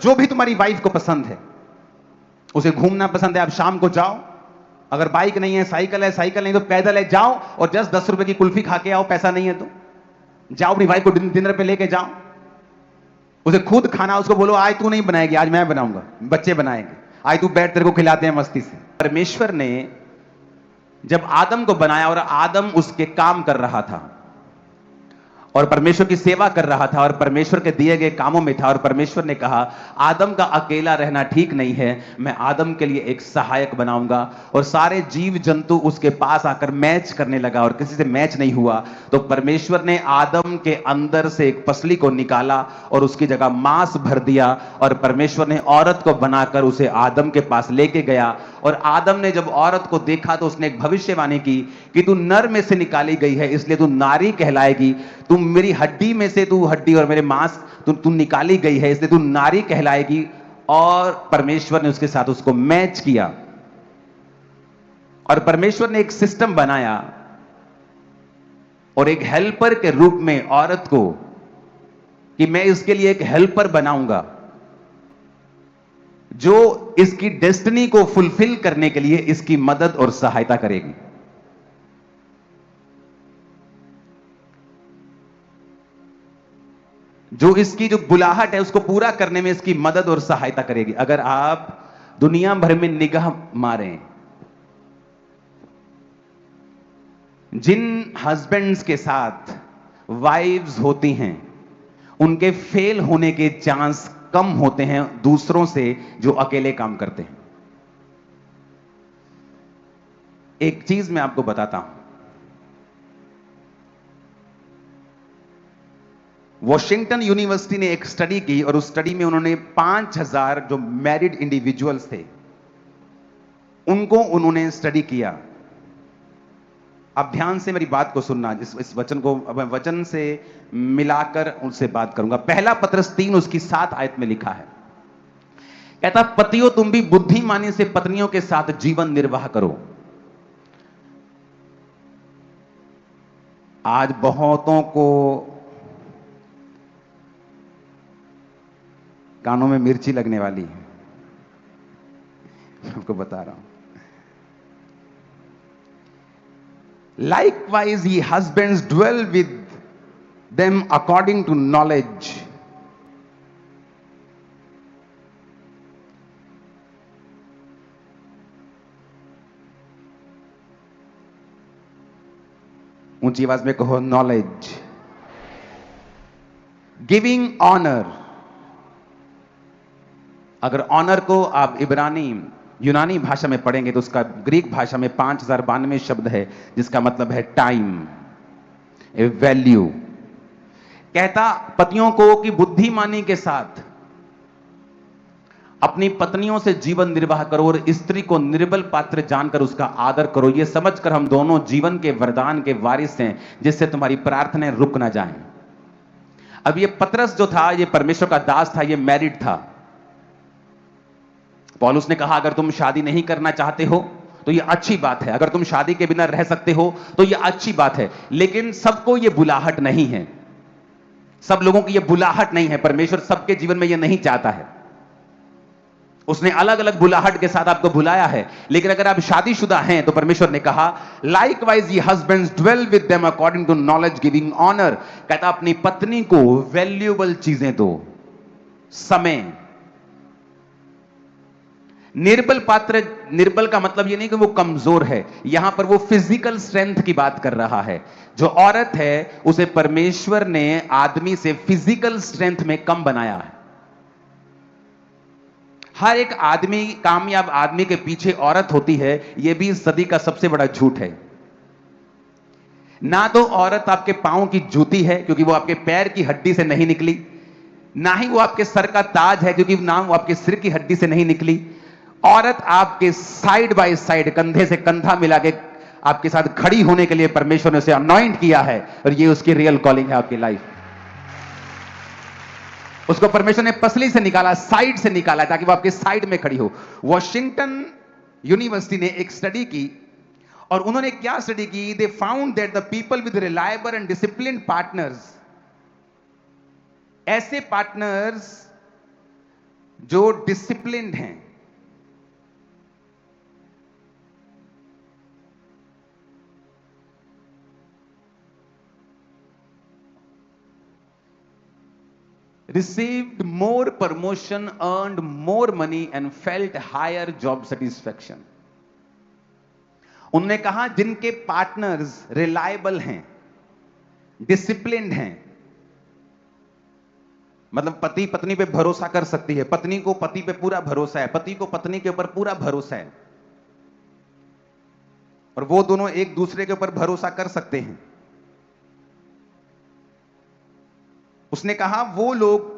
जो भी तुम्हारी वाइफ को पसंद है, उसे घूमना पसंद है, आप शाम को जाओ, अगर बाइक नहीं है, साइकिल है, साइकिल नहीं तो पैदल है, जाओ और जस्ट 10 रुपए की कुल्फी खा के आओ, पैसा नहीं है तो जाओ, अपनी वाइफ को डिनर पे लेके जाओ, उसे खुद खाना, उसको बोलो आज तू नहीं बनाएगी, आज मैं बनाऊंगा, बच्चे बनाएंगे, आज तू बैठ, तेरे को खिलाते हैं मस्ती से। परमेश्वर ने जब आदम को बनाया और आदम उसके काम कर रहा था और परमेश्वर की सेवा कर रहा था और परमेश्वर के दिए गए कामों में था, और परमेश्वर ने कहा आदम का अकेला रहना ठीक नहीं है, मैं आदम के लिए एक सहायक बनाऊंगा। और सारे जीव जंतु उसके पास आकर मैच करने लगा और किसी से मैच नहीं हुआ, तो परमेश्वर ने आदम के अंदर से एक पसली को निकाला और उसकी जगह मांस भर दिया, और परमेश्वर ने औरत को बनाकर उसे आदम के पास लेके गया। और आदम ने जब औरत को देखा तो उसने एक भविष्यवाणी की कि तू नर में से निकाली गई है, इसलिए तू नारी कहलाएगी, तू मेरी हड्डी में से, तू हड्डी और मेरे मांस, तू निकाली गई है, इसलिए तू नारी कहलाएगी। और परमेश्वर ने उसके साथ उसको मैच किया और परमेश्वर ने एक सिस्टम बनाया और एक हेल्पर के रूप में औरत को, कि मैं इसके लिए एक हेल्पर बनाऊंगा जो इसकी डेस्टिनी को फुलफिल करने के लिए इसकी मदद और सहायता करेगी। जो इसकी जो बुलाहट है उसको पूरा करने में इसकी मदद और सहायता करेगी। अगर आप दुनिया भर में निगाह मारें, जिन हस्बैंड्स के साथ वाइव्स होती हैं उनके फेल होने के चांस कम होते हैं दूसरों से जो अकेले काम करते हैं। एक चीज मैं आपको बताता हूं, वॉशिंगटन यूनिवर्सिटी ने एक स्टडी की और उस स्टडी में उन्होंने 5000 जो मैरिड इंडिविजुअल्स थे उनको उन्होंने स्टडी किया। अब ध्यान से मेरी बात को सुनना, इस वचन को अब मैं वचन से मिलाकर उनसे बात करूंगा। पहला पत्रस 3 उसकी 7 आयत में लिखा है, कहता पतियों तुम भी बुद्धिमानी से पत्नियों के साथ जीवन निर्वाह करो। आज बहुतों को कानों में मिर्ची लगने वाली है, आपको बता रहा हूं। Likewise, ye husbands dwell with them according to knowledge. ऊंची आवाज में कहो नॉलेज। गिविंग ऑनर, अगर ऑनर को आप इब्रानी यूनानी भाषा में पढ़ेंगे तो उसका ग्रीक भाषा में 5092 शब्द है जिसका मतलब है टाइम, ए वैल्यू। कहता पतियों को कि बुद्धिमानी के साथ अपनी पत्नियों से जीवन निर्वाह करो और स्त्री को निर्बल पात्र जानकर उसका आदर करो, यह समझकर हम दोनों जीवन के वरदान के वारिस हैं जिससे तुम्हारी प्रार्थनाएं रुक ना जाएं। अब ये पतरस जो था, ये परमेश्वर का दास था, ये मैरिड था। पौलुस ने कहा अगर तुम शादी नहीं करना चाहते हो तो यह अच्छी बात है, अगर तुम शादी के बिना रह सकते हो तो यह अच्छी बात है, लेकिन सबको यह बुलाहट नहीं है, सब लोगों की यह बुलाहट नहीं है। परमेश्वर सबके जीवन में यह नहीं चाहता है, उसने अलग अलग बुलाहट के साथ आपको बुलाया है। लेकिन अगर आप शादीशुदा हैं तो परमेश्वर ने कहा लाइकवाइज ये husbands dwell with them according to knowledge giving honour. कहता अपनी पत्नी को वैल्यूएबल चीजें दो, समय। निर्बल पात्र, निर्बल का मतलब यह नहीं कि वो कमजोर है, यहां पर वो फिजिकल स्ट्रेंथ की बात कर रहा है। जो औरत है उसे परमेश्वर ने आदमी से फिजिकल स्ट्रेंथ में कम बनाया है। हर एक आदमी, कामयाब आदमी के पीछे औरत होती है, यह भी इस सदी का सबसे बड़ा झूठ है। ना तो औरत आपके पांव की जूती है क्योंकि वो आपके पैर की हड्डी से नहीं निकली, ना ही वो आपके सर का ताज है क्योंकि ना वो आपके सिर की हड्डी से नहीं निकली। औरत आपके साइड बाय साइड, कंधे से कंधा मिला के आपके साथ खड़ी होने के लिए परमेश्वर ने उसे अनॉइंट किया है, और ये उसकी रियल कॉलिंग है आपकी लाइफ। उसको परमेश्वर ने पसली से निकाला, साइड से निकाला, ताकि वो आपके साइड में खड़ी हो। वॉशिंगटन यूनिवर्सिटी ने एक स्टडी की, और उन्होंने क्या स्टडी की? They found that the people with reliable and discipline partners, ऐसे पार्टनर्स जो डिसिप्लिन्ड हैं, received more promotion, earned more money and felt higher job satisfaction. उन्होंने कहा जिनके पार्टनर्स रिलायबल हैं, डिसिप्लिन्ड हैं, मतलब पति पत्नी पे भरोसा कर सकती है, पत्नी को पति पे पूरा भरोसा है, पति को पत्नी के ऊपर पूरा भरोसा है, और वो दोनों एक दूसरे के ऊपर भरोसा कर सकते हैं। उसने कहा वो लोग,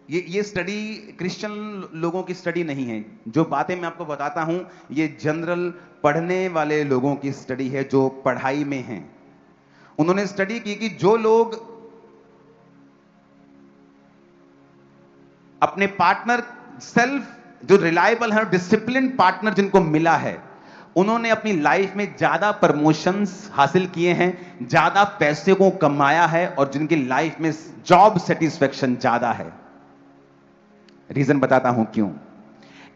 ये स्टडी क्रिश्चियन लोगों की स्टडी नहीं है, जो बातें मैं आपको बताता हूं ये जनरल पढ़ने वाले लोगों की स्टडी है जो पढ़ाई में हैं। उन्होंने स्टडी की कि जो लोग अपने पार्टनर जो रिलायबल है, डिसिप्लिन पार्टनर जिनको मिला है, उन्होंने अपनी लाइफ में ज्यादा प्रमोशंस हासिल किए हैं, ज्यादा पैसे को कमाया है, और जिनकी लाइफ में जॉब सेटिस्फेक्शन ज्यादा है। रीजन बताता हूं क्यों।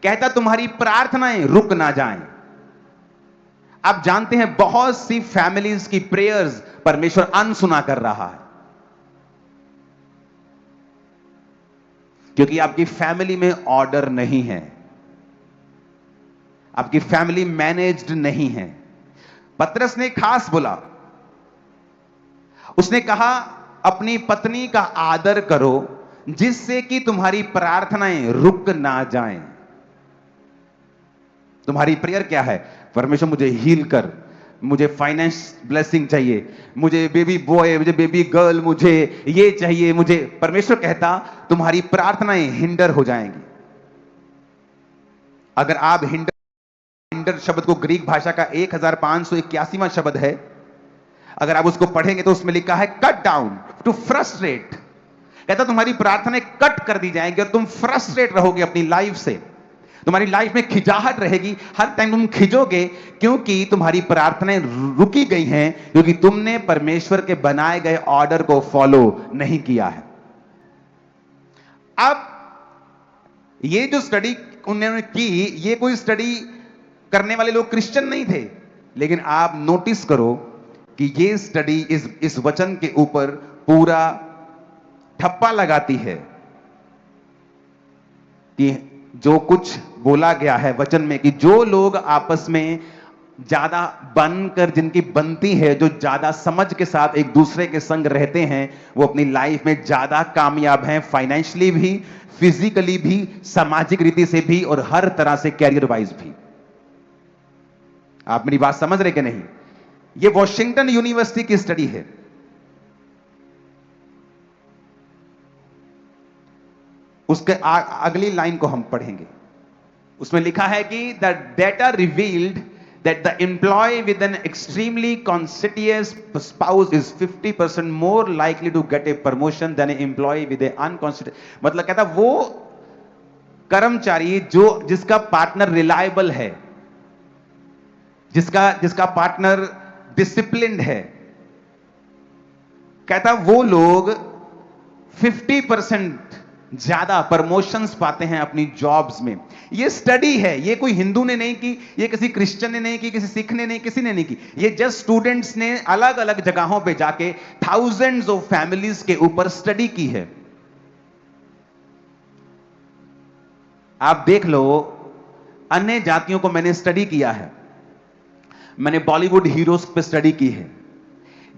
कहता तुम्हारी प्रार्थनाएं रुक ना जाएं। आप जानते हैं बहुत सी फैमिलीज की प्रेयर्स परमेश्वर अनसुना कर रहा है, क्योंकि आपकी फैमिली में ऑर्डर नहीं है, आपकी फैमिली मैनेज्ड नहीं है। पतरस ने खास बोला, उसने कहा अपनी पत्नी का आदर करो जिससे कि तुम्हारी प्रार्थनाएं रुक ना जाएं। तुम्हारी प्रेयर क्या है? परमेश्वर मुझे हील कर, मुझे फाइनेंस ब्लेसिंग चाहिए, मुझे बेबी बॉय, मुझे बेबी गर्ल, मुझे ये चाहिए, मुझे। परमेश्वर कहता तुम्हारी प्रार्थनाएं हिंडर हो जाएंगी। अगर आप हिंडर शब्द को ग्रीक भाषा का 1581वां शब्द है, अगर आप उसको पढ़ेंगे तो उसमें लिखा है कट डाउन टू फ्रस्ट्रेट। कहता तुम्हारी प्रार्थनाएं कट कर दी जाएंगी और तुम फ्रस्ट्रेट रहोगे अपनी लाइफ से, तुम्हारी लाइफ में खिंचाहट रहेगी, हर टाइम तुम खिंचोगे, क्योंकि तुम्हारी प्रार्थनाएं रुकी गई हैं, क्योंकि तुमने परमेश्वर के बनाए गए ऑर्डर को फॉलो नहीं किया है। अब ये जो स्टडी उन्होंने की, ये कोई स्टडी करने वाले लोग क्रिश्चियन नहीं थे, लेकिन आप नोटिस करो कि ये स्टडी इस वचन के ऊपर पूरा ठप्पा लगाती है कि जो कुछ बोला गया है वचन में, कि जो लोग आपस में ज्यादा बनकर, जिनकी बनती है, जो ज्यादा समझ के साथ एक दूसरे के संग रहते हैं, वो अपनी लाइफ में ज्यादा कामयाब हैं, फाइनेंशियली भी, फिजिकली भी, सामाजिक रीति से भी, और हर तरह से कैरियर वाइज भी। आप मेरी बात समझ रहे कि नहीं? ये वॉशिंगटन यूनिवर्सिटी की स्टडी है। उसके अगली लाइन को हम पढ़ेंगे, उसमें लिखा है कि the data revealed that the employee with an extremely conscientious spouse is 50% more likely to get a promotion than a employee with a unconscientious. मतलब कहता वो कर्मचारी जिसका पार्टनर रिलायबल है, जिसका पार्टनर डिसिप्लिन्ड है, कहता वो लोग 50% ज्यादा प्रमोशंस पाते हैं अपनी जॉब्स में। ये स्टडी है, ये कोई हिंदू ने नहीं की, ये किसी क्रिश्चियन ने नहीं की, किसी सिख ने नहीं, किसी ने नहीं की। ये जस्ट स्टूडेंट्स ने अलग अलग जगहों पे जाके थाउजेंड्स ऑफ फैमिलीज के ऊपर स्टडी की है। आप देख लो, अन्य जातियों को मैंने स्टडी किया है, मैंने बॉलीवुड हीरोज पे स्टडी की है।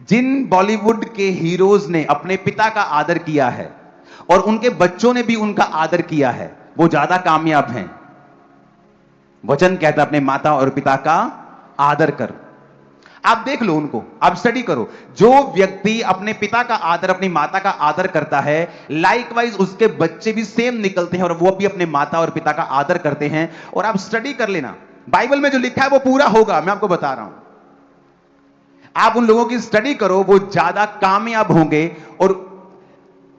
जिन बॉलीवुड के हीरोज ने अपने पिता का आदर किया है और उनके बच्चों ने भी उनका आदर किया है, वो ज्यादा कामयाब हैं। वचन कहता है अपने माता और पिता का आदर कर। आप देख लो उनको, आप स्टडी करो। जो व्यक्ति अपने पिता का आदर, अपनी माता का आदर करता है, लाइकवाइज उसके बच्चे भी सेम निकलते हैं और वो भी अपने माता और पिता का आदर करते हैं। और आप स्टडी कर लेना, बाइबल में जो लिखा है वो पूरा होगा, मैं आपको बता रहा हूं। आप उन लोगों की स्टडी करो, वो ज्यादा कामयाब होंगे। और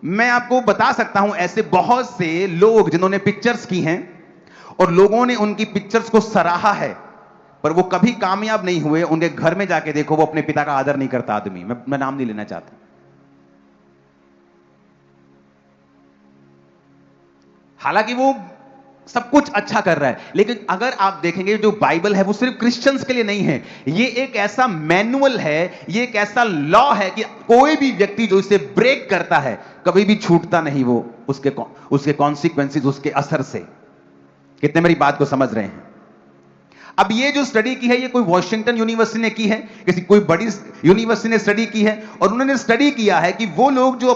मैं आपको बता सकता हूं ऐसे बहुत से लोग जिन्होंने पिक्चर्स की हैं और लोगों ने उनकी पिक्चर्स को सराहा है, पर वो कभी कामयाब नहीं हुए। उनके घर में जाके देखो, वो अपने पिता का आदर नहीं करता आदमी। मैं नाम नहीं लेना चाहता। हालांकि वो सब कुछ अच्छा कर रहा है, लेकिन अगर आप देखेंगे जो बाइबल है वो सिर्फ क्रिश्चियंस के लिए नहीं है। ये एक ऐसा मैनुअल है, ये एक ऐसा लॉ है कि कोई भी व्यक्ति जो इसे ब्रेक करता है कभी भी छूटता नहीं, वो उसके कॉन्सिक्वेंसेस, उसके असर से। कितने मेरी बात को समझ रहे हैं? अब ये जो स्टडी की है, ये कोई वॉशिंगटन यूनिवर्सिटी ने की है, किसी कोई बड़ी यूनिवर्सिटी ने स्टडी की है, और उन्होंने स्टडी किया है कि वो लोग जो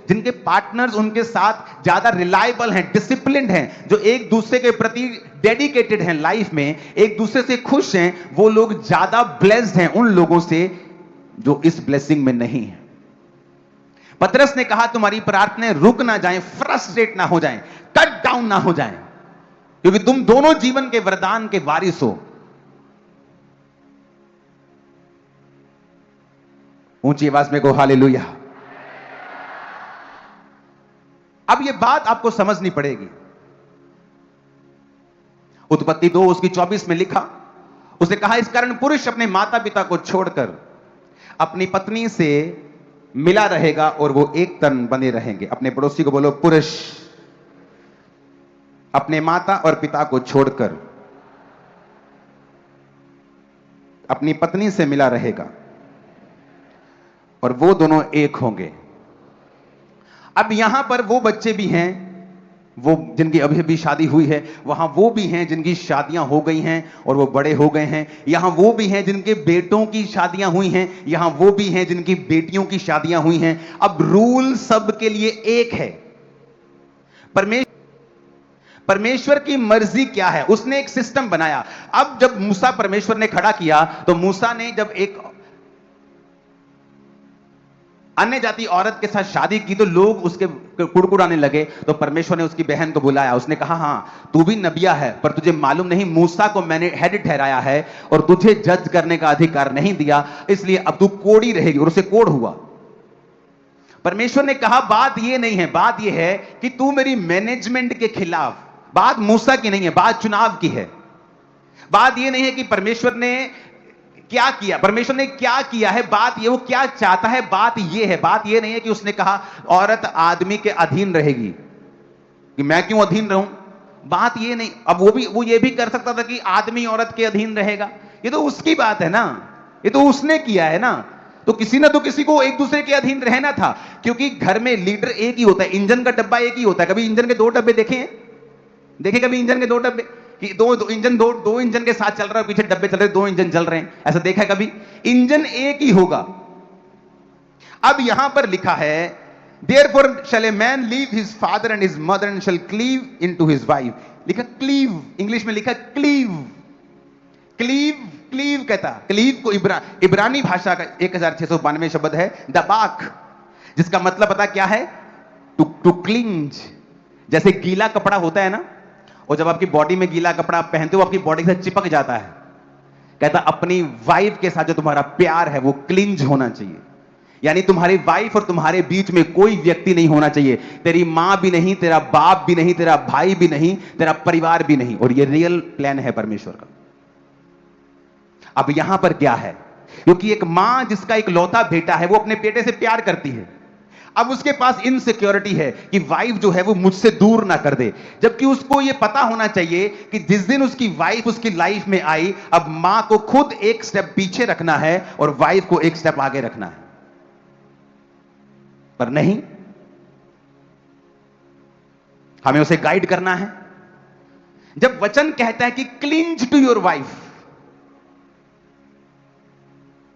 जिनके पार्टनर्स उनके साथ ज्यादा रिलायबल हैं, डिसिप्लिन्ड हैं, जो एक दूसरे के प्रति डेडिकेटेड हैं, लाइफ में एक दूसरे से खुश हैं, वो लोग ज्यादा ब्लेस्ड हैं उन लोगों से जो इस ब्लेसिंग में नहीं है। पतरस ने कहा तुम्हारी प्रार्थनाएं रुक ना जाएं, फ्रस्ट्रेट ना हो जाएं, कट डाउन ना हो जाएं, क्योंकि तुम दोनों जीवन के वरदान के वारिस हो। ऊंची आवाज में को हालेलुया। अब यह बात आपको समझनी पड़ेगी। उत्पत्ति 2 उसकी 24 में लिखा, उसने कहा इस कारण पुरुष अपने माता पिता को छोड़कर अपनी पत्नी से मिला रहेगा और वो एक तन बने रहेंगे। अपने पड़ोसी को बोलो, पुरुष अपने माता और पिता को छोड़कर अपनी पत्नी से मिला रहेगा और वो दोनों एक होंगे। अब यहां पर वो बच्चे भी हैं, वो जिनकी अभी अभी शादी हुई है, वहां वो भी हैं जिनकी शादियां हो गई हैं और वो बड़े हो गए हैं, यहां वो भी हैं जिनके बेटों की शादियां हुई हैं, यहां वो भी हैं जिनकी बेटियों की शादियां हुई हैं। अब रूल सबके लिए एक है। परमेश्वर की मर्जी क्या है, उसने एक सिस्टम बनाया। अब जब मूसा परमेश्वर ने खड़ा किया, तो मूसा ने जब एक अन्य जाति औरत के साथ शादी की तो लोग उसके कुड़कुड़ाने लगे। तो परमेश्वर ने उसकी बहन को बुलाया, उसने कहा हां तू भी नबिया है, पर तुझे मालूम नहीं मूसा को मैंने हेड ठहराया है और तुझे जज करने का अधिकार नहीं दिया, इसलिए अब तू कोड़ी रहेगी। और उसे कोड़ हुआ। परमेश्वर ने कहा बात यह नहीं है, बात यह है कि तू मेरी मैनेजमेंट के खिलाफ, बात मूसा की नहीं है, बात चुनाव की है। बात यह नहीं है कि परमेश्वर ने क्या किया, परमेश्वर ने क्या किया है, बात ये वो क्या चाहता है, बात ये है। बात ये नहीं है कि उसने कहा औरत आदमी के अधीन रहेगी, कि मैं क्यों अधीन रहूं, बात ये नहीं। अब वो ये भी कर सकता था कि आदमी औरत के अधीन रहेगा, ये तो उसकी बात है ना, ये तो उसने किया है ना। तो किसी ना तो किसी को एक दूसरे के अधीन रहना था, क्योंकि घर में लीडर एक ही होता है, इंजन का डब्बा एक ही होता है। कभी इंजन के 2 डब्बे देखे कभी इंजन के 2 डब्बे, कि दो इंजन के साथ चल रहा है, पीछे डब्बे चल रहे हैं, 2 इंजन चल रहे हैं, ऐसा देखा है कभी? इंजन एक ही होगा। अब यहां पर लिखा है therefore shall a man leave his father and his mother and shall cleave into his wife। लिखा क्लीव, इंग्लिश में लिखा क्लीव। क्लीव कहता, क्लीव को इब्रानी भाषा का 1692 शब्द है दबाक, जिसका मतलब पता क्या है? To cleanse. जैसे गीला कपड़ा होता है ना, और जब आपकी बॉडी में गीला कपड़ा आप पहनते हो, आपकी बॉडी से चिपक जाता है। कहता अपनी वाइफ के साथ जो तुम्हारा प्यार है वो क्लिंज होना चाहिए, यानी तुम्हारी वाइफ और तुम्हारे बीच में कोई व्यक्ति नहीं होना चाहिए। तेरी मां भी नहीं, तेरा बाप भी नहीं, तेरा भाई भी नहीं, तेरा परिवार भी नहीं। और ये रियल प्लान है परमेश्वर का। अब यहां पर क्या है, क्योंकि एक मां जिसका एक लौता बेटा है वो अपने बेटे से प्यार करती है। अब उसके पास इनसिक्योरिटी है कि वाइफ जो है वो मुझसे दूर ना कर दे, जबकि उसको ये पता होना चाहिए कि जिस दिन उसकी वाइफ उसकी लाइफ में आई, अब मां को खुद एक स्टेप पीछे रखना है और वाइफ को एक स्टेप आगे रखना है। पर नहीं, हमें उसे गाइड करना है। जब वचन कहता है कि क्लिंज टू योर वाइफ,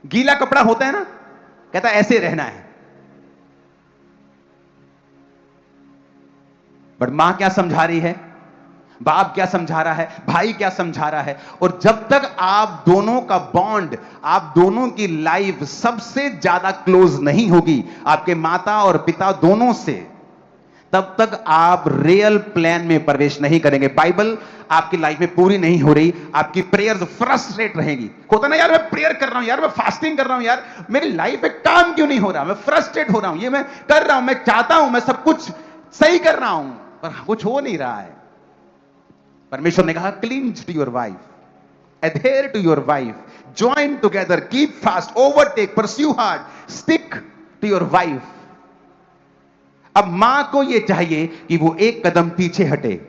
गीला कपड़ा होता है ना, कहता है ऐसे रहना है। बट मां क्या समझा रही है, बाप क्या समझा रहा है, भाई क्या समझा रहा है? और जब तक आप दोनों का बॉन्ड, आप दोनों की लाइफ सबसे ज्यादा क्लोज नहीं होगी आपके माता और पिता दोनों से, तब तक आप रियल प्लान में प्रवेश नहीं करेंगे। बाइबल आपकी लाइफ में पूरी नहीं हो रही, आपकी प्रेयर्स फ्रस्ट्रेट रहेंगी। होता ना यार, मैं प्रेयर कर रहा हूं यार, मैं फास्टिंग कर रहा हूं यार, मेरी लाइफ में काम क्यों नहीं हो रहा, मैं फ्रस्ट्रेट हो रहा हूं, ये मैं कर रहा हूं, मैं चाहता हूं, मैं सब कुछ सही कर रहा हूं, पर कुछ हो नहीं रहा है। परमेश्वर ने कहा cling to your wife, adhere to your wife, join together, keep fast, overtake, pursue hard, stick to your wife. अब मां को यह चाहिए कि वो एक कदम पीछे हटे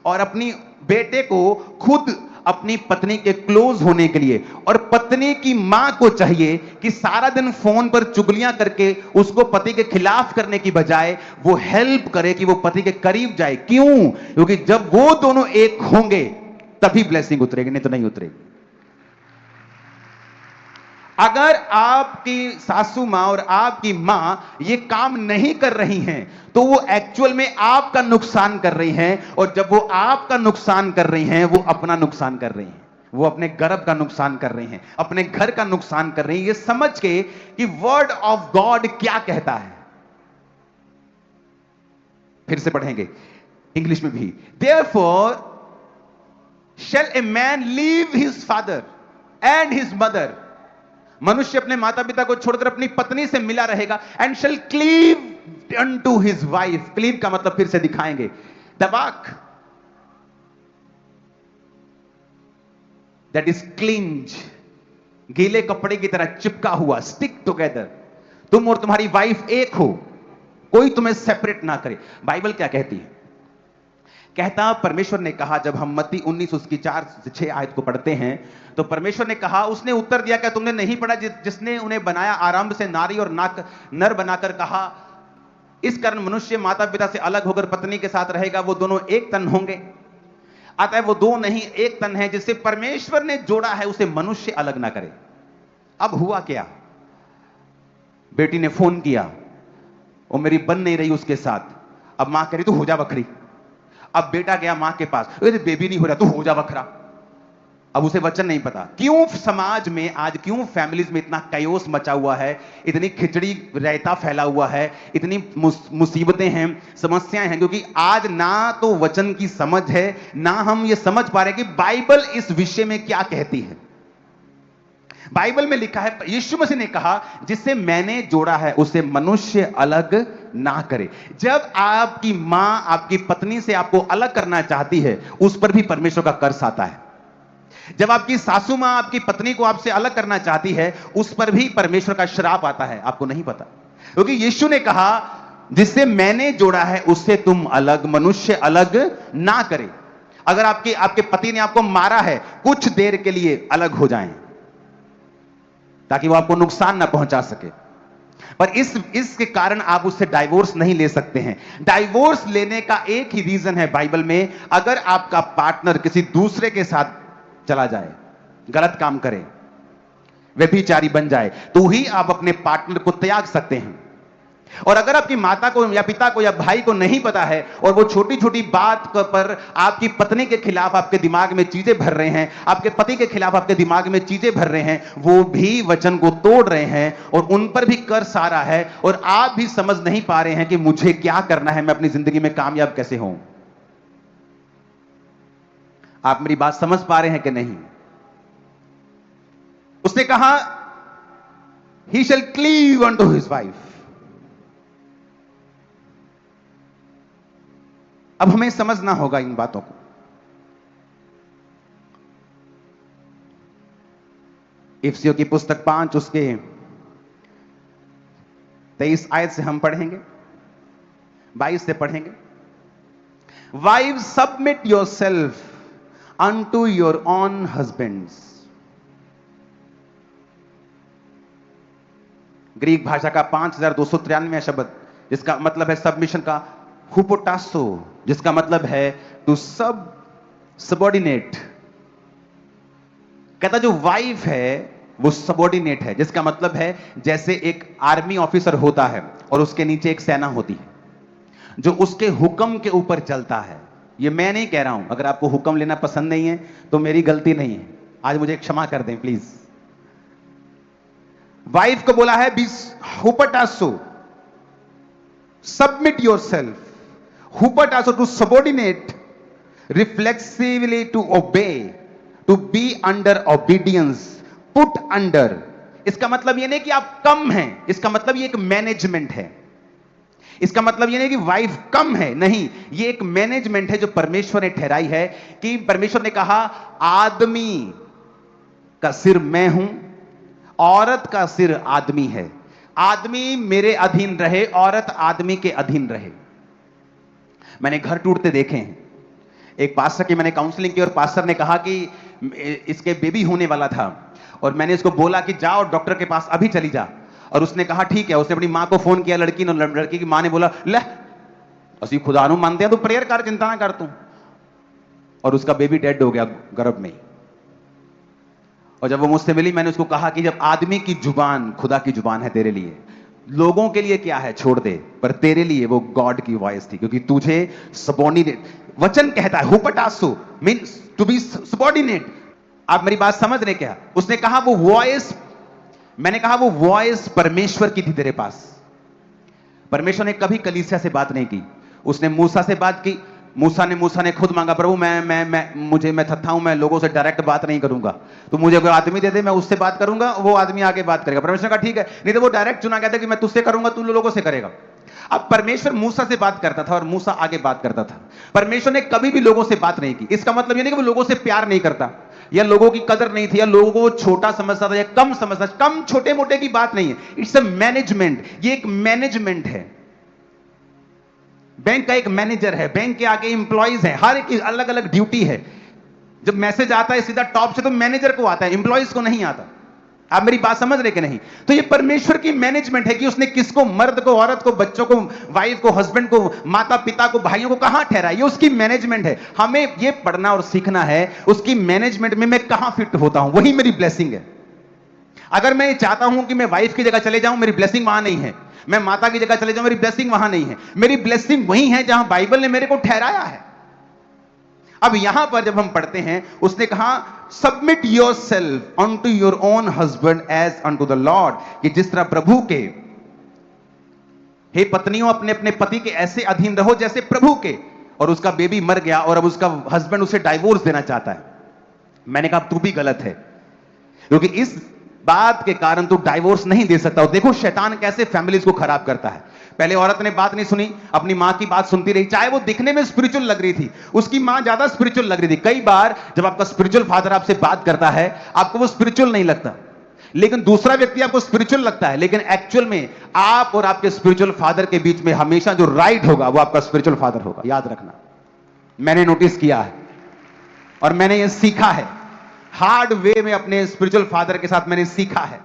और अपनी बेटे को खुद अपनी पत्नी के क्लोज होने के लिए, और पत्नी की मां को चाहिए कि सारा दिन फोन पर चुगलियां करके उसको पति के खिलाफ करने की बजाय वो हेल्प करे कि वो पति के करीब जाए। क्यों? क्योंकि जब वो दोनों एक होंगे तभी ब्लेसिंग उतरेगी, नहीं तो नहीं उतरेगी। अगर आपकी सासू मां और आपकी मां ये काम नहीं कर रही हैं तो वो एक्चुअल में आपका नुकसान कर रही हैं, और जब वो आपका नुकसान कर रही हैं वो अपना नुकसान कर रही हैं, वो अपने गर्भ का नुकसान कर रही हैं, अपने घर का नुकसान कर रही हैं, ये समझ के कि वर्ड ऑफ गॉड क्या कहता है। फिर से पढ़ेंगे इंग्लिश में भी। Therefore shall a man leave his father and his mother, मनुष्य अपने माता पिता को छोड़कर अपनी पत्नी से मिला रहेगा, and shall cleave unto his wife. Cleave का मतलब फिर से दिखाएंगे, दबाक, दैट इज क्लिंज, गीले कपड़े की तरह चिपका हुआ, स्टिक टुगेदर। तुम और तुम्हारी वाइफ एक हो, कोई तुम्हें सेपरेट ना करे। बाइबल क्या कहती है? कहता परमेश्वर ने कहा, जब हम मत्ती 19 उसकी 4 से 6 आयत को पढ़ते हैं तो परमेश्वर ने कहा, उसने उत्तर दिया, क्या तुमने नहीं पढ़ा जिसने उन्हें बनाया आरंभ से नारी और नर बनाकर कहा, इस कारण मनुष्य माता पिता से अलग होकर पत्नी के साथ रहेगा, वो दोनों एक तन होंगे। अतः वो दो नहीं एक तन है, जिससे परमेश्वर ने जोड़ा है उसे मनुष्य अलग ना करे। अब हुआ क्या? बेटी ने फोन किया, वो मेरी बन नहीं रही उसके साथ। अब मां कह रही तू हो जा बखरी। अब बेटा गया मां के पास, बेबी नहीं हो रहा, तू हो जा बखरा। अब उसे वचन नहीं पता। क्यों समाज में आज, क्यों फैमिलीज में इतना कयोस मचा हुआ है, इतनी खिचड़ी रायता फैला हुआ है, इतनी मुसीबतें हैं, समस्याएं हैं? क्योंकि आज ना तो वचन की समझ है, ना हम ये समझ पा रहे कि बाइबल इस विषय में क्या कहती है। बाइबल में लिखा है, यीशु मसीह ने कहा, जिससे मैंने जोड़ा है उसे मनुष्य अलग ना करे। जब आपकी मां आपकी पत्नी से आपको अलग करना चाहती है, उस पर भी परमेश्वर का कर्स आता है। जब आपकी सासू मां आपकी पत्नी को आपसे अलग करना चाहती है, उस पर भी परमेश्वर का श्राप आता है। आपको नहीं पता, क्योंकि यीशु ने कहा, जिससे मैंने जोड़ा है उससे तुम अलग, मनुष्य अलग ना करे। अगर आपके पति ने आपको मारा है, कुछ देर के लिए अलग हो जाएं, ताकि वो आपको नुकसान ना पहुंचा सके। पर इसके कारण आप उससे डाइवोर्स नहीं ले सकते हैं। डाइवोर्स लेने का एक ही रीजन है बाइबल में, अगर आपका पार्टनर किसी दूसरे के साथ चला जाए, गलत काम करे, व्यभिचारी बन जाए, तो ही आप अपने पार्टनर को त्याग सकते हैं। और अगर आपकी माता को या पिता को या भाई को नहीं पता है, और वो छोटी छोटी बात पर आपकी पत्नी के खिलाफ आपके दिमाग में चीजें भर रहे हैं, आपके पति के खिलाफ आपके दिमाग में चीजें भर रहे हैं, वो भी वचन को तोड़ रहे हैं और उन पर भी कर्स आ रहा है, और आप भी समझ नहीं पा रहे हैं कि मुझे क्या करना है, मैं अपनी जिंदगी में कामयाब कैसे हूं। आप मेरी बात समझ पा रहे हैं कि नहीं? उसने कहा, he shall cleave unto his wife। अब हमें समझना होगा इन बातों को। इफिसियों की पुस्तक 5 उसके 23 आयत से हम पढ़ेंगे, 22 से पढ़ेंगे। Wives, submit yourself unto your own husbands। Greek भाषा का 5293 शब्द, जिसका मतलब है सबमिशन का हुपोटासो, जिसका मतलब है टू सबऑर्डिनेट। कहता जो वाइफ है वो सबऑर्डिनेट है, जिसका मतलब है जैसे एक आर्मी ऑफिसर होता है और उसके नीचे एक सेना होती है जो उसके हुक्म के ऊपर चलता है। ये मैं नहीं कह रहा हूं, अगर आपको हुक्म लेना पसंद नहीं है तो मेरी गलती नहीं है, आज मुझे क्षमा कर दें प्लीज। वाइफ को बोला है be hupotasso, submit yourself, hupotasso to subordinate, reflexively to obey, to be under obedience, put under। इसका मतलब यह नहीं कि आप कम हैं, इसका मतलब ये एक मैनेजमेंट है। इसका मतलब यह नहीं कि वाइफ कम है, नहीं, ये एक मैनेजमेंट है जो परमेश्वर ने ठहराई है। कि परमेश्वर ने कहा, आदमी का सिर मैं हूं, औरत का सिर आदमी है। आदमी मेरे अधीन रहे, औरत आदमी के अधीन रहे। मैंने घर टूटते देखे हैं। एक पास्टर की मैंने काउंसलिंग की और पास्टर ने कहा कि इसके बेबी होने वाला था और मैंने इसको बोला कि जाओ डॉक्टर के पास अभी चली जा, और उसने कहा ठीक है। उसने अपनी मां को फोन किया, लड़की ने, लड़की की मां ने बोला ले असी खुदा नु मानते हैं, तू प्रेयर कर, चिंता ना कर तू। और उसका बेबी डेड हो गया गर्भ में। और जब वो मुझसे मिली, मैंने उसको कहा कि जब आदमी की जुबान खुदा की जुबान है तेरे लिए, लोगों के लिए क्या है छोड़ दे, पर तेरे लिए वो गॉड की वॉइस थी, क्योंकि तुझे सबॉर्डिनेट वचन कहता है, हुपटासु मींस टू बी सबॉर्डिनेट। आप मेरी बात समझ रहे क्या? उसने कहा वो वॉइस, मैंने कहा वो वॉइस परमेश्वर की थी तेरे पास। परमेश्वर ने कभी कलीसिया से बात नहीं की, उसने मूसा से बात की। मूसा ने खुद मांगा, प्रभु मैं थत्था हूं, मैं लोगों से डायरेक्ट बात नहीं करूंगा, तो मुझे कोई आदमी दे दे, मैं उससे बात करूंगा, वो आदमी आगे बात करेगा। परमेश्वर का ठीक है, नहीं तो वो डायरेक्ट चुना गया था कि मैं तुझसे करूंगा, तू लोगों से करेगा। अब परमेश्वर मूसा से बात करता था और मूसा आगे बात करता था। परमेश्वर ने कभी भी लोगों से बात नहीं की। इसका मतलब ये नहीं कि वो लोगों से प्यार नहीं करता, या लोगों की कदर नहीं थी, या लोगों को छोटा समझता था या कम समझता। कम छोटे मोटे की बात नहीं है, इट्स अ मैनेजमेंट। ये एक मैनेजमेंट है। बैंक का एक मैनेजर है, बैंक के आगे एम्प्लॉइज है, हर एक की अलग अलग ड्यूटी है। जब मैसेज आता है सीधा टॉप से तो मैनेजर को आता है, एम्प्लॉइज को नहीं आता। आप मेरी बात समझ रहे कि नहीं? तो ये परमेश्वर की मैनेजमेंट है कि उसने किसको, मर्द को, औरत को, बच्चों को, वाइफ को, हस्बैंड को, माता पिता को, भाइयों को कहां ठहराया। ये उसकी मैनेजमेंट है। हमें ये पढ़ना और सीखना है उसकी मैनेजमेंट में मैं कहां फिट होता हूं, वही मेरी ब्लेसिंग है। अगर मैं चाहता हूं कि मैं वाइफ की जगह चले जाऊं, मेरी ब्लेसिंग वहां नहीं है। मैं माता की जगह चले जाऊं, मेरी ब्लेसिंग वहां नहीं है। मेरी ब्लेसिंग वही है जहां बाइबल ने मेरे को ठहराया है। अब यहां पर जब हम पढ़ते हैं, उसने कहा submit yourself on to your own husband as unto the Lord, कि जिस तरह प्रभु के, हे पत्नियों अपने अपने पति के ऐसे अधीन रहो जैसे प्रभु के। और उसका बेबी मर गया और अब उसका हस्बैंड उसे डाइवोर्स देना चाहता है। मैंने कहा तू भी गलत है, क्योंकि इस बात के कारण तू डाइवोर्स नहीं दे सकता। और देखो शैतान कैसे फैमिलीज को खराब करता है। पहले औरत ने बात नहीं सुनी, अपनी मां की बात सुनती रही, चाहे वो दिखने में स्पिरिचुअल लग रही थी, उसकी मां ज्यादा स्पिरिचुअल लग रही थी। कई बार जब आपका स्पिरिचुअल फादर आपसे बात करता है, आपको वो स्पिरिचुअल नहीं लगता, लेकिन दूसरा व्यक्ति आपको स्पिरिचुअल लगता है। लेकिन एक्चुअल में आप और आपके स्पिरिचुअल फादर के बीच में हमेशा जो राइट होगा वो आपका स्पिरिचुअल फादर होगा। याद रखना, मैंने नोटिस किया है और मैंने ये सीखा है हार्ड वे में, अपने स्पिरिचुअल फादर के साथ मैंने सीखा है।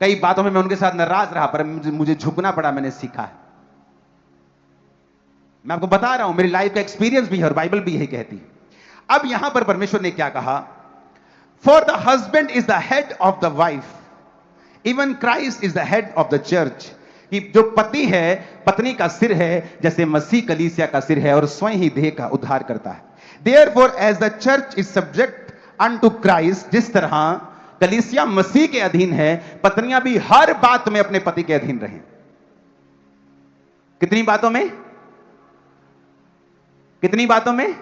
कई बातों में मैं उनके साथ नाराज रहा, पर मुझे झुकना पड़ा, मैंने सीखा है। मैं आपको बता रहा हूं, मेरी लाइफ का एक्सपीरियंस भी है और बाइबल भी यही कहती है। अब यहां पर परमेश्वर ने क्या कहा, for the husband is the head of the wife, even Christ is the head of the church, कि जो पति है पत्नी का सिर है, जैसे मसीह कलीसिया का सिर है और स्वयं ही देह का उद्धार करता है। Therefore, as the church is subject unto Christ, जिस तरह कलीसिया मसीह के अधीन है, पत्नियां भी हर बात में अपने पति के अधीन रहें। कितनी बातों में? कितनी बातों में?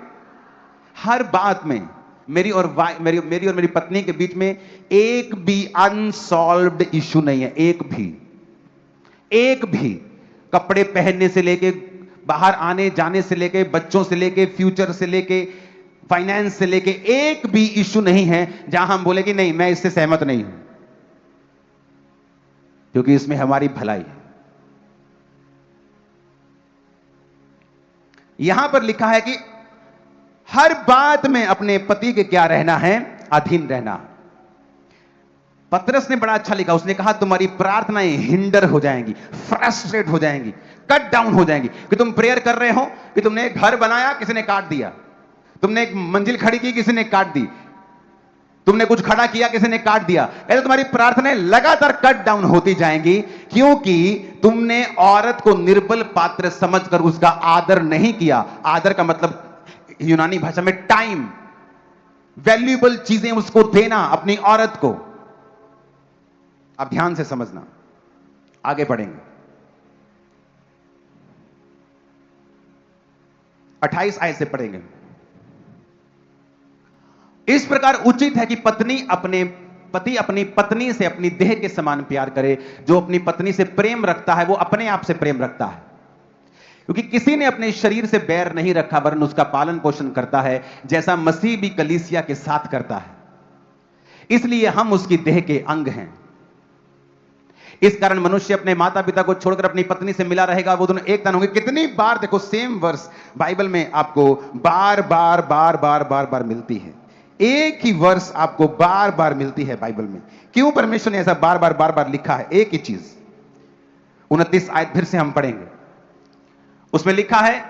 हर बात में। मेरी और मेरी पत्नी के बीच में एक भी अनसॉल्व्ड इश्यू नहीं है, एक भी। कपड़े पहनने से लेके, बाहर आने जाने से लेके, बच्चों से लेके, फ्यूचर से लेके, फाइनेंस से लेके, एक भी इश्यू नहीं है जहां हम बोले कि नहीं मैं इससे सहमत नहीं हूं, क्योंकि इसमें हमारी भलाई है। यहां पर लिखा है कि हर बात में अपने पति के क्या रहना है, अधीन रहना। पतरस ने बड़ा अच्छा लिखा, उसने कहा तुम्हारी प्रार्थनाएं हिंडर हो जाएंगी, फ्रस्ट्रेट हो जाएंगी, कट डाउन हो जाएंगी। कि तुम प्रेयर कर रहे हो कि तुमने एक घर बनाया, किसी ने काट दिया, तुमने एक मंजिल खड़ी की, किसी ने काट दी, तुमने कुछ खड़ा किया, किसी ने काट दिया। ऐसे तुम्हारी प्रार्थनाएं लगातार कट डाउन होती जाएंगी, क्योंकि तुमने औरत को निर्बल पात्र समझकर उसका आदर नहीं किया। आदर का मतलब यूनानी भाषा में टाइम, वैल्यूएबल चीजें उसको देना अपनी औरत को। आप ध्यान से समझना, आगे बढ़ेंगे। 28 आयत से पढ़ेंगे। इस प्रकार उचित है कि पति अपनी पत्नी से अपनी देह के समान प्यार करे। जो अपनी पत्नी से प्रेम रखता है वो अपने आप से प्रेम रखता है, क्योंकि किसी ने अपने शरीर से बैर नहीं रखा, वरन उसका पालन पोषण करता है, जैसा मसीह भी कलीसिया के साथ करता है। इसलिए हम उसकी देह के अंग हैं। इस कारण मनुष्य अपने माता पिता को छोड़कर अपनी पत्नी से मिला रहेगा, वो दोनों एक तन होंगे। कितनी बार देखो सेम वर्स बाइबल में आपको बार बार बार बार बार बार मिलती है। एक ही वर्स आपको बार बार मिलती है बाइबल में। क्यों परमेश्वर ने ऐसा बार बार बार बार लिखा है? एक ही चीज। 29 आयत फिर से हम पढ़ेंगे। उसमें लिखा है,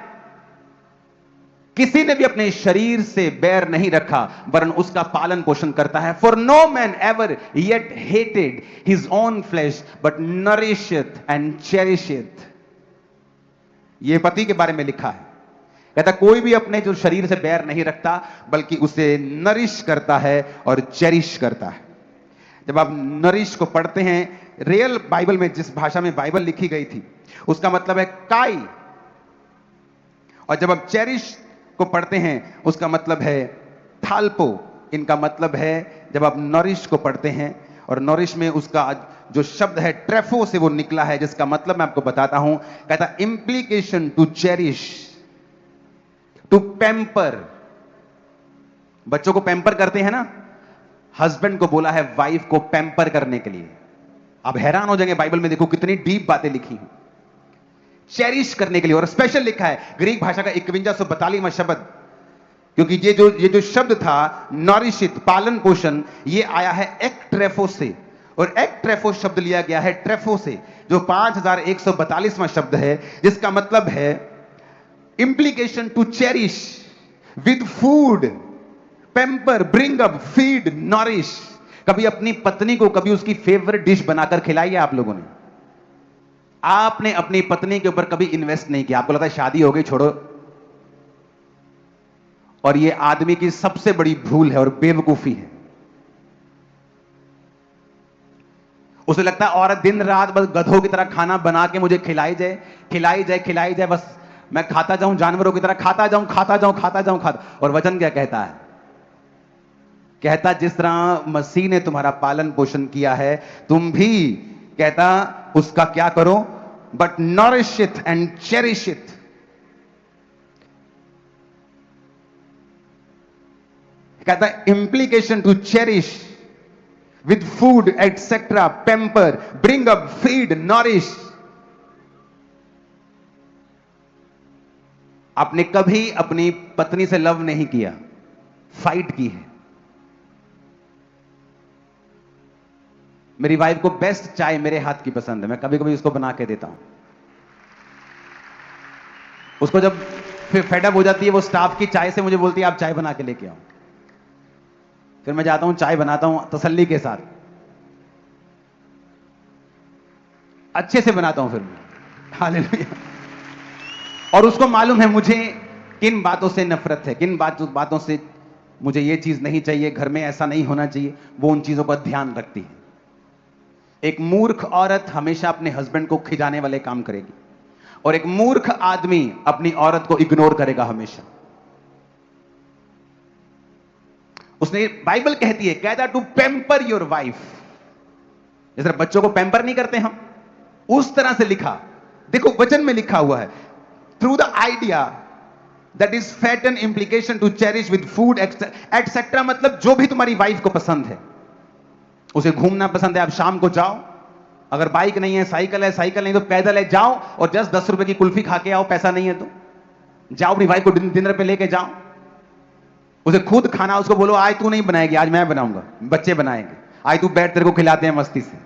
किसी ने भी अपने शरीर से बैर नहीं रखा वरन उसका पालन पोषण करता है। For no man ever yet hated his own flesh but nourisheth and cherisheth. यह पति के बारे में लिखा है। कहता कोई भी अपने जो शरीर से बैर नहीं रखता बल्कि उसे नरिश करता है और चेरिश करता है। जब आप नरिश को पढ़ते हैं रियल बाइबल में, जिस भाषा में बाइबल लिखी गई थी, उसका मतलब है काई। और जब आप चेरिश को पढ़ते हैं उसका मतलब है थाल्पो। इनका मतलब है, जब आप नॉरिश को पढ़ते हैं, और नॉरिश में उसका जो शब्द है ट्रेफो से वो निकला है, जिसका मतलब मैं आपको बताता हूं। कहता implication to cherish, to pamper. बच्चों को पैम्पर करते हैं ना, हस्बैंड को बोला है वाइफ को पैम्पर करने के लिए। आप हैरान हो जाएंगे, बाइबल में देखो कितनी डीप बातें लिखी हैं। चेरिश करने के लिए, और स्पेशल लिखा है ग्रीक भाषा का 5142वां शब्द, क्योंकि ये जो शब्द था नॉरिशित, पालन पोषण, ये आया है एक्ट्रेफो से। और एक्ट्रेफो शब्द लिया गया है ट्रेफो से, जो 5142वां शब्द है, जिसका मतलब है implication to cherish with food, pamper, bring up, feed, nourish. कभी अपनी पत्नी को कभी उसकी फेवरेट डिश बनाकर खिलाई है आप लोगों ने? आपने अपनी पत्नी के ऊपर कभी इन्वेस्ट नहीं किया। आपको लगता है शादी हो गई, छोड़ो। और यह आदमी की सबसे बड़ी भूल है और बेवकूफी है। उसे लगता है औरत दिन रात बस गधों की तरह खाना बना के मुझे खिलाई जाए, खिलाई जाए, खिलाई जाए, बस मैं खाता जाऊं, जानवरों की तरह खाता जाऊं, खाता जाऊं, खाता जाऊं, खाता। और वचन क्या कहता है? कहता जिस तरह मसीह ने तुम्हारा पालन पोषण किया है, तुम भी, कहता उसका क्या करो, but nourish it and cherish it. कहता implication to cherish with food etcetera, pamper, bring up, feed, nourish. आपने कभी अपनी पत्नी से लव नहीं किया, फाइट की है। मेरी वाइफ को बेस्ट चाय मेरे हाथ की पसंद है, मैं कभी कभी उसको बना के देता हूं। उसको जब फिर फेडअप हो जाती है वो स्टाफ की चाय से, मुझे बोलती है आप चाय बना के लेके आओ। फिर मैं जाता हूं, चाय बनाता हूं तसल्ली के साथ, अच्छे से बनाता हूं। फिर हालेलुया। और उसको मालूम है मुझे किन बातों से नफरत है, किन बातों से मुझे ये चीज नहीं चाहिए, घर में ऐसा नहीं होना चाहिए। वो उन चीजों का ध्यान रखती है। एक मूर्ख औरत हमेशा अपने हस्बैंड को खिजाने वाले काम करेगी, और एक मूर्ख आदमी अपनी औरत को इग्नोर करेगा हमेशा। उसने, बाइबल कहती है, कहता टू पैम्पर योर वाइफ। जिस तरह बच्चों को पैम्पर नहीं करते हम, उस तरह से लिखा। देखो वचन में लिखा हुआ है, through the idea that is fat and implication to cherish with food etcetera. मतलब जो भी तुम्हारी वाइफ को पसंद है, उसे घूमना पसंद है, आप शाम को जाओ, अगर बाइक नहीं है साइकिल है, साइकिल नहीं तो पैदल है, जाओ और 10 रुपए की कुल्फी खा के आओ। पैसा नहीं है तो जाओ, अपनी वाइफ को डिनर पे लेके जाओ, उसे खुद खाना, उसको बोलो आज तू नहीं बनाएगी, आज मैं बनाऊंगा, बच्चे बनाएंगे, आज तू बैठ, तेरे को खिलाते हैं मस्ती से।